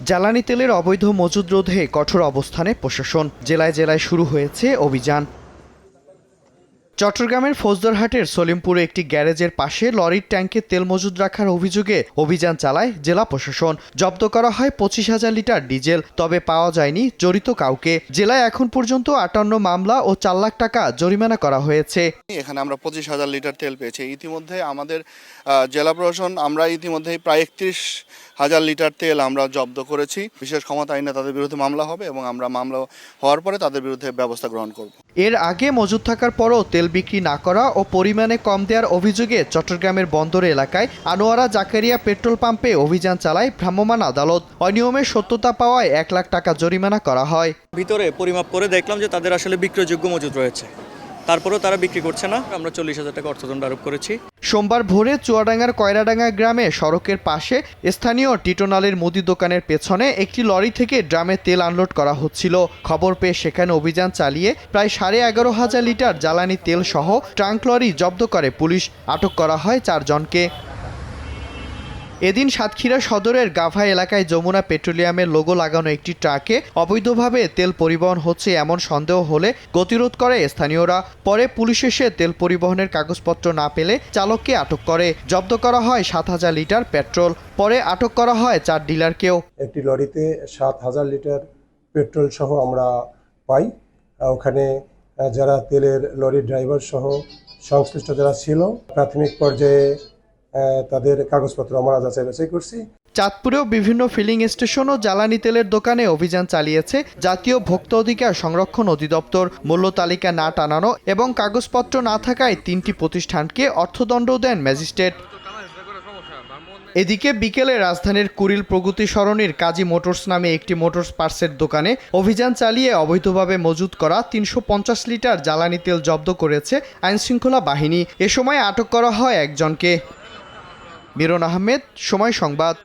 জ্বালানি তেলের অবৈধ মজুদ রোধে কঠোর অবস্থানে প্রশাসন। জেলায় জেলায় শুরু হয়েছে অভিযান। চট্টগ্রামের ফৌজদারহাটের সলিমপুরে একটি গ্যারেজের পাশে লরির ট্যাঙ্কে তেল মজুদ রাখার অভিযোগে অভিযান চালায় জেলা প্রশাসন। জব্দ করা হয় 25,000 লিটার ডিজেল, তবে পাওয়া যায়নি জড়িত কাউকে। জেলায় এখন পর্যন্ত 58 মামলা ও 4 লাখ টাকা জরিমানা করা হয়েছে। এখানে আমরা 25,000 লিটার তেল পেয়েছি। ইতিমধ্যে আমাদের জেলা প্রশাসন আমরা ইতিমধ্যে প্রায় 31,000 লিটার তেল আমরা জব্দ করেছি। বিশেষ ক্ষমতা আইনে তাদের বিরুদ্ধে মামলা হবে এবং আমরা মামলা হওয়ার পরে তাদের বিরুদ্ধে ব্যবস্থা গ্রহণ করব। এর আগে মজুদ থাকার পরও তেল বিক্রি না করা ও পরিমাণে কম দেওয়ার অভিযোগে চট্টগ্রামের বন্দর এলাকায় আনোয়ারা জাকারিয়া পেট্রোল পাম্পে অভিযান চালায় ভ্রাম্যমাণ আদালত। অনিয়মের সত্যতা পাওয়ায় 1 লাখ টাকা জরিমানা করা হয়। ভিতরে পরিমাপ করে দেখলাম যে তাদের আসলে বিক্রয়যোগ্য মজুদ রয়েছে, তারপরেও তারা বিক্রি করছে না। আমরা 40,000 টাকা অর্থদণ্ড আরোপ করেছি। সোমবার ভোরে চুয়াডাঙ্গার কয়রাডাঙ্গা গ্রামে সড়কের পাশে স্থানীয় টিটোনালের মুদি দোকানের পেছনে একটি লরি থেকে ড্রামে তেল আনলোড করা হচ্ছিল। খবর পেয়ে সেখানে অভিযান চালিয়ে প্রায় 11,500 লিটার জ্বালানি তেল সহ ট্রাঙ্ক লরি জব্দ করে পুলিশ। আটক করা হয় 4 জনকে। এদিন সাতক্ষীরা সদরের গাভা এলাকায় যমুনা পেট্রোলিয়ামের লোগো লাগানো একটি ট্রাকে অবৈধভাবে তেল পরিবহন হচ্ছে এমন সন্দেহ হলে গতিরোধ করে স্থানীয়রা। পরে পুলিশ এসে তেল পরিবহনের কাগজপত্র না পেলে চালককে আটক করে। জব্দ করা হয় 7,000 লিটার পেট্রোল। পরে আটক করা হয় 4 ডিলারকেও। একটি লরিতে 7,000 লিটার পেট্রোল সহ আমরা পাই। ওখানে যারা তেলের লরির ড্রাইভার সহ সংশ্লিষ্ট যারা ছিল, প্রাথমিক পর্যায়ে তাদের কাগজপত্র আমরা যাচাই বাছাই করছি। চাঁদপুরেও বিভিন্ন ফিলিং স্টেশন ও জ্বালানি তেলের দোকানে অভিযান চালিয়েছে জাতীয় ভোক্তা অধিকার সংরক্ষণ অধিদপ্তর। মূল্য তালিকা না টানানো এবং কাগজপত্র না থাকায় 3টি প্রতিষ্ঠানকে অর্থদণ্ড দেন ম্যাজিস্ট্রেট। এদিকে বিকেলে রাজধানীর কুড়িল প্রগতি সরণির কাজী মোটরস নামে একটি মোটরস পার্টসের দোকানে অভিযান চালিয়ে অবৈধভাবে মজুত করা 350 লিটার জ্বালানি তেল জব্দ করেছে আইনশৃঙ্খলা বাহিনী। এ সময় আটক করা হয় 1 জনকে। মিরন আহমেদ, সময় সংবাদ।